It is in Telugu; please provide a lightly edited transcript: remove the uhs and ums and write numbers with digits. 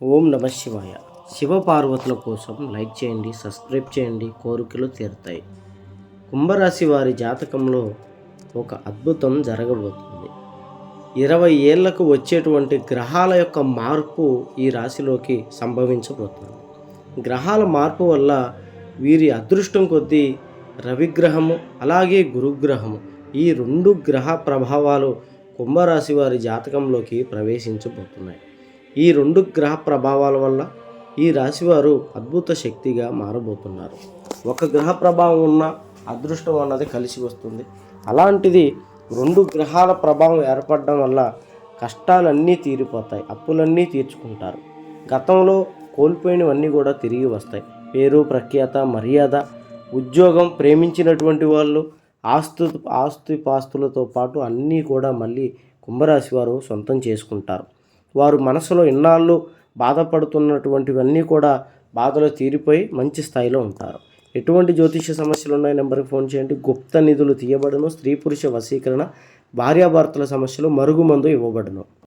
ఓం నమ శివాయ. శివపార్వతుల కోసం లైక్ చేయండి, సబ్స్క్రైబ్ చేయండి, కోరికలు తీరుతాయి. కుంభరాశి వారి జాతకంలో ఒక అద్భుతం జరగబోతుంది. 20 ఏళ్లకు వచ్చేటువంటి గ్రహాల యొక్క మార్పు ఈ రాశిలోకి సంభవించబోతుంది. గ్రహాల మార్పు వల్ల వీరి అదృష్టం కొద్దీ రవిగ్రహము అలాగే గురుగ్రహము ఈ 2 గ్రహ ప్రభావాలు కుంభరాశి వారి జాతకంలోకి ప్రవేశించబోతున్నాయి. ఈ 2 గ్రహ ప్రభావాల వల్ల ఈ రాశివారు అద్భుత శక్తిగా మారబోతున్నారు. ఒక గ్రహ ప్రభావం ఉన్న అదృష్టం అన్నది కలిసి వస్తుంది. అలాంటిది 2 గ్రహాల ప్రభావం ఏర్పడడం వల్ల కష్టాలన్నీ తీరిపోతాయి, అప్పులన్నీ తీర్చుకుంటారు. గతంలో కోల్పోయినవన్నీ కూడా తిరిగి వస్తాయి. పేరు, ప్రఖ్యాత, మర్యాద, ఉద్యోగం, ప్రేమించినటువంటి వాళ్ళు, ఆస్తిపాస్తులతో పాటు అన్నీ కూడా మళ్ళీ కుంభరాశి వారు సొంతం చేసుకుంటారు. వారు మనసులో ఇన్నాళ్ళు బాధపడుతున్నటువంటివన్నీ కూడా బాధలు తీరిపోయి మంచి స్థాయిలో ఉంటారు. ఎటువంటి జ్యోతిష సమస్యలు ఉన్నాయి, నెంబర్కి ఫోన్ చేయండి. గుప్త నిధులు తీయబడును, స్త్రీ పురుష వశీకరణ, భార్యాభర్తల సమస్యలు, మరుగుమందు ఇవ్వబడును.